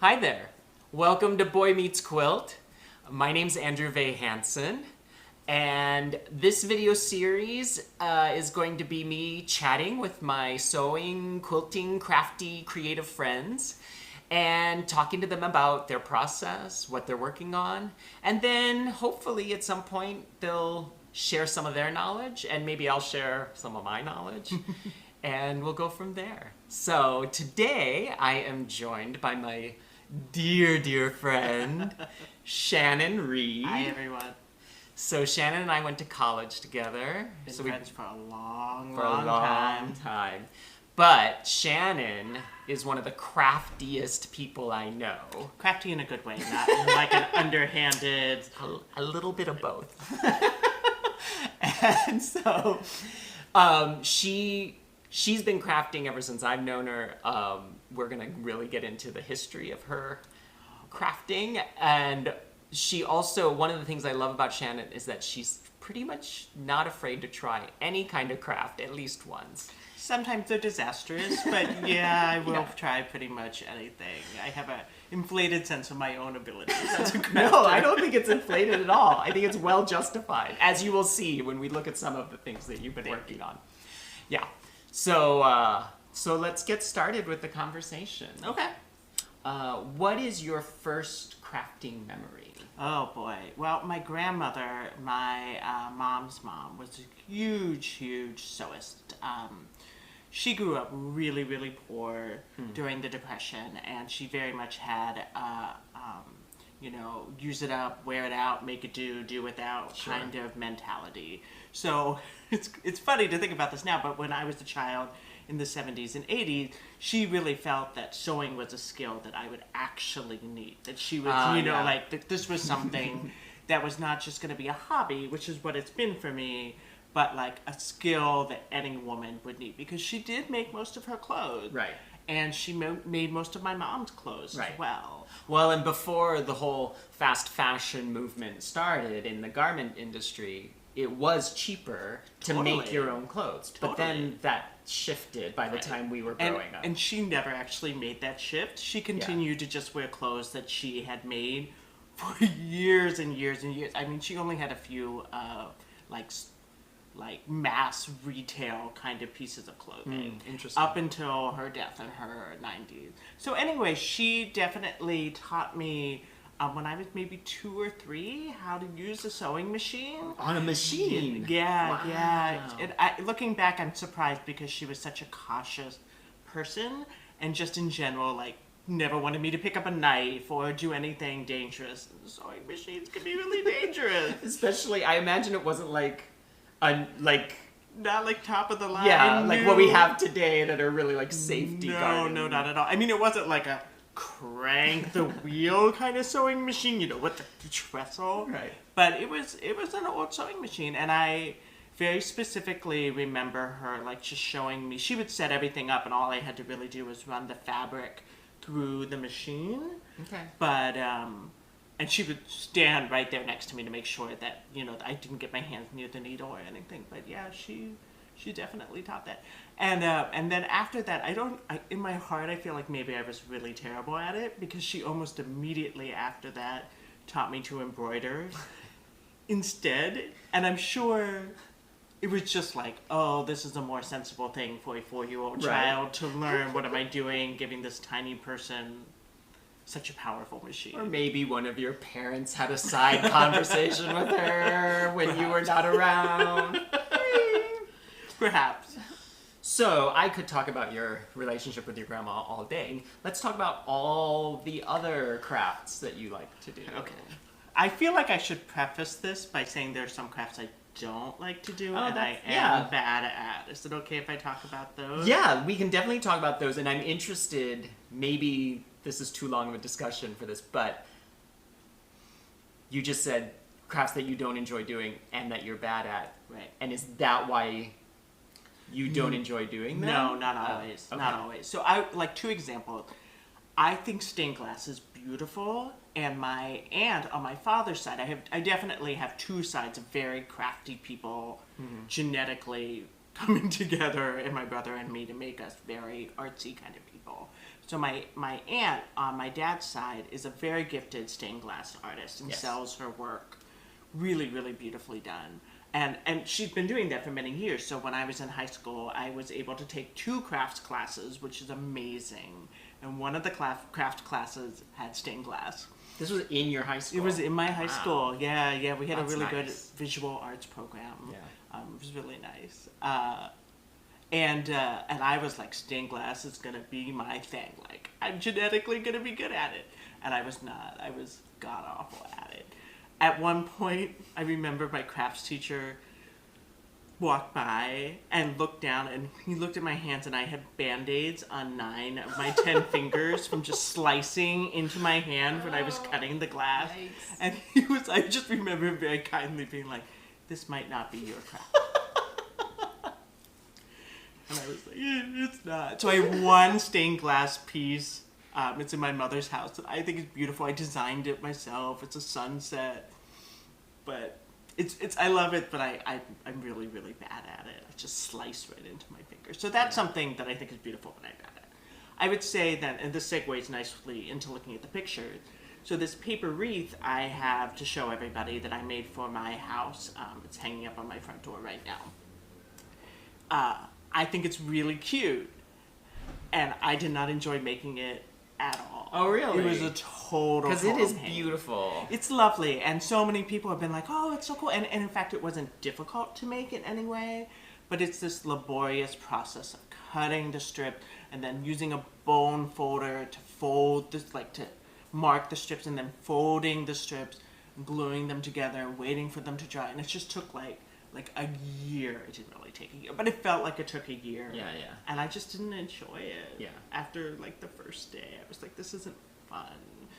Hi there. Welcome to Boy Meets Quilt. My name's Andrew Vay Hansen, and this video series is going to be me chatting with my sewing, quilting, crafty, creative friends and talking to them about their process, what they're working on, and then hopefully at some point they'll share some of their knowledge and maybe I'll share some of my knowledge. And we'll go from there. So today I am joined by my dear friend, Shannon Reed. Hi, everyone. So Shannon and I went to college together. Been so friends for a long time. But Shannon is one of the craftiest people I know. Crafty in a good way, not in like an underhanded... A little bit of both. And so she's been crafting ever since I've known her. We're going to really get into the history of her crafting. And she also, one of the things I love about Shannon is that she's pretty much not afraid to try any kind of craft at least once. Sometimes they're disastrous, but yeah, I will try pretty much anything. I have an inflated sense of my own abilities as a crafter. No, I don't think it's inflated at all. I think it's well justified, as you will see when we look at some of the things that you've been working on. Yeah. So let's get started with the conversation. Okay. What is your first crafting memory? Oh boy. Well, my grandmother, my mom's mom, was a huge sewist. She grew up really poor during the Depression, and she very much had, use it up, wear it out, make it do without kind of mentality. So it's funny to think about this now, but when I was a child in the 70s and 80s, she really felt that sewing was a skill that I would actually need. That she was, that this was something that was not just going to be a hobby, which is what it's been for me, but like a skill that any woman would need, because she did make most of her clothes. Right. And she made most of my mom's clothes as well. Well, and before the whole fast fashion movement started in the garment industry, it was cheaper to make your own clothes. But then that shifted by the time we were growing up. And she never actually made that shift. She continued to just wear clothes that she had made for years and years and years. I mean, she only had a few like mass retail kind of pieces of clothing. Interesting. Up until her death in her 90s. So anyway, she definitely taught me when I was maybe 2 or 3 how to use a sewing machine. On a machine? Yeah. Wow. Looking back, I'm surprised because she was such a cautious person, and just in general, like, never wanted me to pick up a knife or do anything dangerous. Sewing machines can be really dangerous. Especially, I imagine it wasn't not like top of the line. Yeah, like what we have today that are really like safety guarding. No, not at all. I mean, it wasn't like a crank the wheel kind of sewing machine, with the trestle. Right. But it was an old sewing machine, and I very specifically remember her like just showing me. She would set everything up, and all I had to really do was run the fabric through the machine. Okay. But and she would stand right there next to me to make sure that, I didn't get my hands near the needle or anything. But yeah, she definitely taught that. And then after that, in my heart, I feel like maybe I was really terrible at it, because she almost immediately after that taught me to embroider instead. And I'm sure it was just like, oh, this is a more sensible thing for a 4-year-old child to learn. What am I doing, giving this tiny person such a powerful machine? Or maybe one of your parents had a side conversation with her when you were not around. Perhaps. So I could talk about your relationship with your grandma all day. Let's talk about all the other crafts that you like to do. Okay. I feel like I should preface this by saying there are some crafts I don't like to do and I am bad at. Is it okay if I talk about those? Yeah, we can definitely talk about those, and I'm interested, maybe this is too long of a discussion for this, but you just said crafts that you don't enjoy doing and that you're bad at. Right. And is that why you don't enjoy doing them? No, not always. Okay. Not always. So I like 2 examples. I think stained glass is beautiful, and my aunt on my father's side, I definitely have 2 sides of very crafty people genetically coming together, and my brother and me, to make us very artsy kind of people. So my aunt on my dad's side is a very gifted stained glass artist and Yes. sells her work really, really beautifully done. And she's been doing that for many years. So when I was in high school, I was able to take 2 crafts classes, which is amazing. And one of the craft classes had stained glass. This was in your high school? It was in my high Wow. school. Yeah. We had That's a really good nice. visual arts program. Yeah. It was really nice. And I was like, stained glass is gonna be my thing. Like, I'm genetically gonna be good at it. And I was not. I was god awful at it. At one point, I remember my crafts teacher walked by and looked down, and he looked at my hands, and I had band-aids on 9 of my 10 fingers from just slicing into my hand when I was cutting the glass. Yikes. And I just remember very kindly being like, this might not be your craft. And I was like, it's not. So I have one stained glass piece. It's in my mother's house. And I think it's beautiful. I designed it myself. It's a sunset. But I love it, but I'm really, really bad at it. I just slice right into my fingers. So that's something that I think is beautiful, but I'm bad at. I would say that, and this segues nicely into looking at the picture. So this paper wreath I have to show everybody that I made for my house. It's hanging up on my front door right now. I think it's really cute, and I did not enjoy making it at all. Oh, really? It was a total Because it is pain. beautiful. It's lovely, and so many people have been like, oh, it's so cool. And in fact, it wasn't difficult to make in any way, but it's this laborious process of cutting the strip and then using a bone folder to fold this, like to mark the strips, and then folding the strips, gluing them together, waiting for them to dry. And it just took like a year. It didn't really take a year, but it felt like it took a year. Yeah. And I just didn't enjoy it. Yeah. After like the first day, I was like, this isn't fun.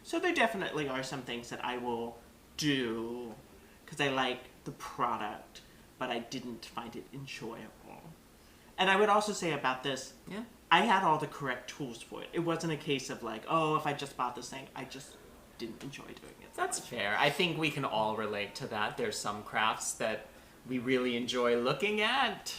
So there definitely are some things that I will do because I like the product, but I didn't find it enjoyable. And I would also say about this, I had all the correct tools for it. It wasn't a case of like, oh, if I just bought this thing, I just didn't enjoy doing it. That's fair. I think we can all relate to that. There's some crafts that we really enjoy looking at.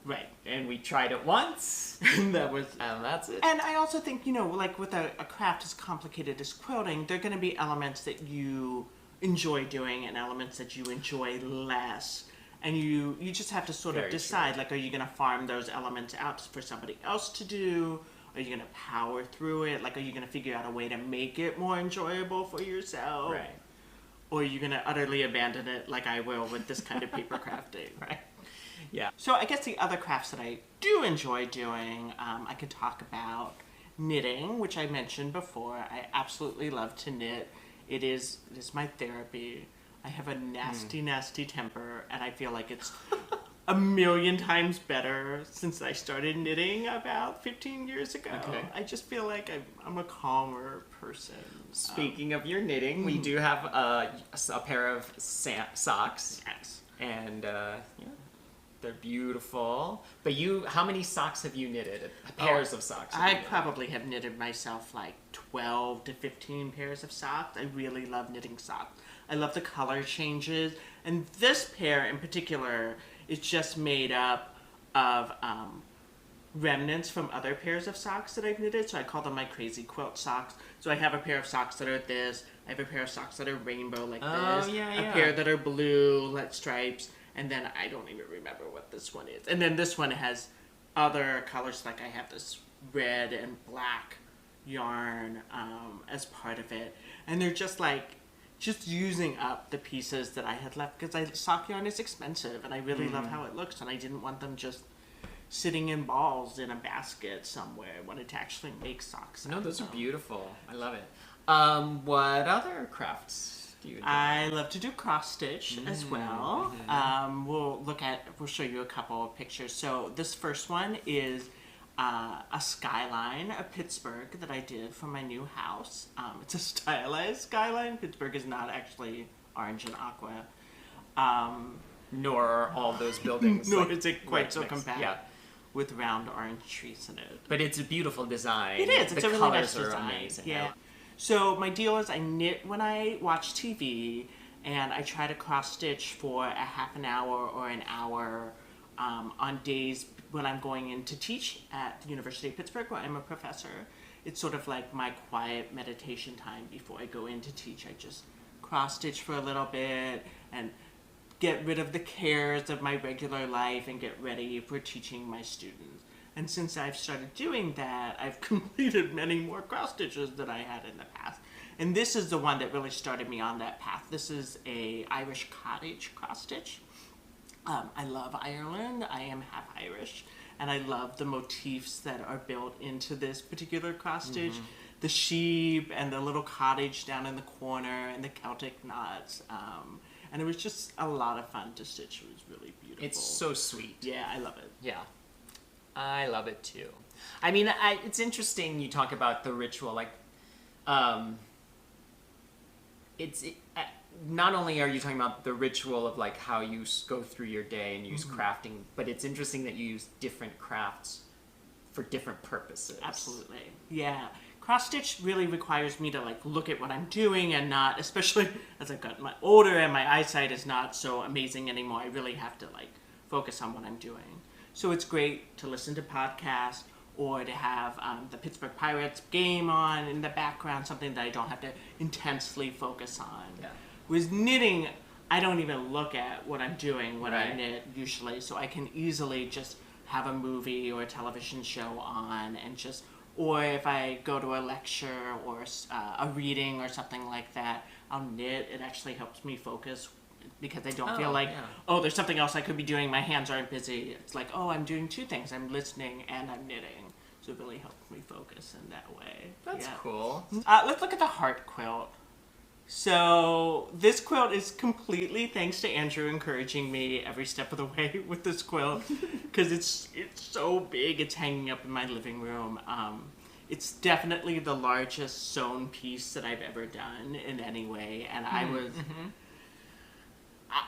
Right. And we tried it once. And that's it. And I also think, like with a craft as complicated as quilting, there are going to be elements that you enjoy doing and elements that you enjoy less. And you just have to sort of decide, true. Like, are you going to farm those elements out for somebody else to do? Are you going to power through it? Like, are you going to figure out a way to make it more enjoyable for yourself? Right. Or are you going to utterly abandon it like I will with this kind of paper crafting? Right. Yeah. So I guess the other crafts that I do enjoy doing, I could talk about knitting, which I mentioned before. I absolutely love to knit. It is my therapy. I have a nasty temper, and I feel like it's a million times better since I started knitting about 15 years ago. Okay. I just feel like I'm a calmer person. Speaking of your knitting, we do have a pair of socks. Yes. And they're beautiful. But how many socks have you knitted? Pairs of socks. I probably have knitted myself like 12 to 15 pairs of socks. I really love knitting socks. I love the color changes. And this pair in particular is just made up of remnants from other pairs of socks that I've knitted. So I call them my crazy quilt socks. So I have a pair of socks that are this. I have a pair of socks that are rainbow like this. A pair that are blue, like stripes. And then I don't even remember what this one is. And then this one has other colors. Like I have this red and black yarn as part of it. And they're just using up the pieces that I had left, because sock yarn is expensive and I really love how it looks, and I didn't want them just sitting in balls in a basket somewhere. I wanted to actually make socks. No, those are beautiful. I love it. What other crafts do you do? I love to do cross stitch as well. We'll show you a couple of pictures. So this first one is a skyline of Pittsburgh that I did for my new house. It's a stylized skyline. Pittsburgh is not actually orange and aqua. Nor are all those buildings. Nor is it quite so mixed. compact. Yeah. With round orange trees in it. But it's a beautiful design. It is. It's a really nice design. The colors are amazing. Yeah. So my deal is I knit when I watch TV, and I try to cross stitch for a half an hour or an hour on days when I'm going in to teach at the University of Pittsburgh, where I'm a professor. it's sort of like my quiet meditation time before I go in to teach. I just cross stitch for a little bit and get rid of the cares of my regular life and get ready for teaching my students. And since I've started doing that, I've completed many more cross stitches than I had in the past. And this is the one that really started me on that path. This is a Irish cottage cross stitch. I love Ireland. I am half Irish. And I love the motifs that are built into this particular cross stitch. The sheep and the little cottage down in the corner and the Celtic knots. And it was just a lot of fun to stitch. It was really beautiful. It's so sweet. Yeah, I love it. Yeah. I love it too. I mean, it's interesting you talk about the ritual, like, not only are you talking about the ritual of like how you go through your day and use crafting, but it's interesting that you use different crafts for different purposes. Absolutely. Yeah. Cross stitch really requires me to like look at what I'm doing and not, especially as I've gotten older and my eyesight is not so amazing anymore. I really have to like focus on what I'm doing. So it's great to listen to podcasts or to have the Pittsburgh Pirates game on in the background, something that I don't have to intensely focus on. Yeah. With knitting, I don't even look at what I'm doing when I Right. knit usually, so I can easily just have a movie or a television show on and just, or if I go to a lecture or a reading or something like that, I'll knit. It actually helps me focus because I don't feel like, oh, there's something else I could be doing. My hands aren't busy. It's like, oh, I'm doing two things. I'm listening and I'm knitting. So it really helps me focus in that way. That's cool. Let's look at the heart quilt. So this quilt is completely thanks to Andrew encouraging me every step of the way with this quilt because it's so big. It's hanging up in my living room. It's definitely the largest sewn piece that I've ever done in any way, and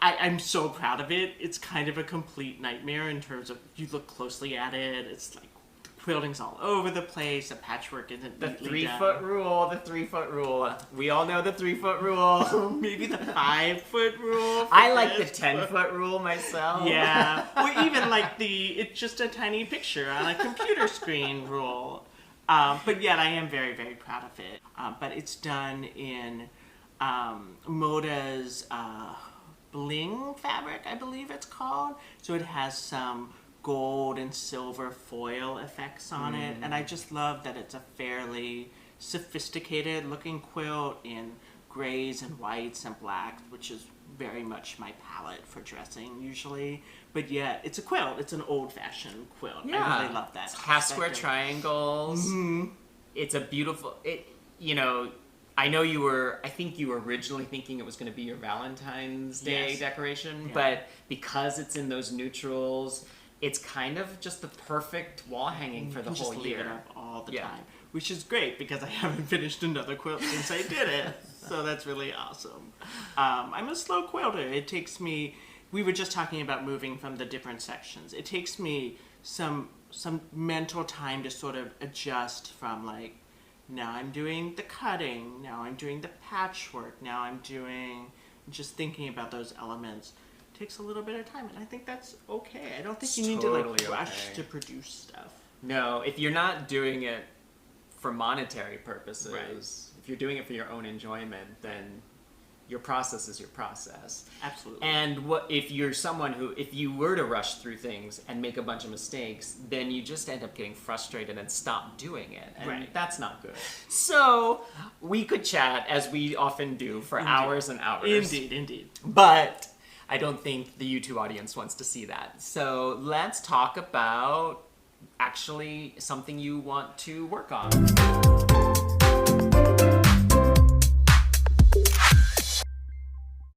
I'm so proud of it. It's kind of a complete nightmare in terms of you look closely at it. It's like the quilting's all over the place. The patchwork isn't The neatly 3-foot rule, the 3-foot rule. We all know the 3-foot rule. Maybe the 5-foot rule. I like the 10-foot rule myself. Yeah, or even like it's just a tiny picture on a computer screen rule. But yet I am very, very proud of it. But it's done in Moda's bling fabric, I believe it's called. So it has some gold and silver foil effects on it. And I just love that it's a fairly sophisticated looking quilt in grays and whites and blacks, which is very much my palette for dressing usually. But yet it's a quilt. It's an old-fashioned quilt. Yeah. I really love that. It's half square triangles. It's a beautiful, I know I think you were originally thinking it was going to be your Valentine's Day decoration, but because it's in those neutrals, it's kind of just the perfect wall hanging for the whole just year. leave it up all the time, which is great because I haven't finished another quilt since I did it. So that's really awesome. I'm a slow quilter. It takes me, we were just talking about moving from the different sections. It takes me some mental time to sort of adjust from like, now I'm doing the cutting, now I'm doing the patchwork, now I'm doing just thinking about those elements. It takes a little bit of time, and I think that's okay. I don't think you need to like rush to produce stuff. No, if you're not doing it for monetary purposes, if you're doing it for your own enjoyment, then your process is your process. Absolutely. And if you're someone who, if you were to rush through things and make a bunch of mistakes, then you just end up getting frustrated and stop doing it. And that's not good. So we could chat, as we often do, for hours and hours. Indeed. But I don't think the YouTube audience wants to see that. So let's talk about actually something you want to work on.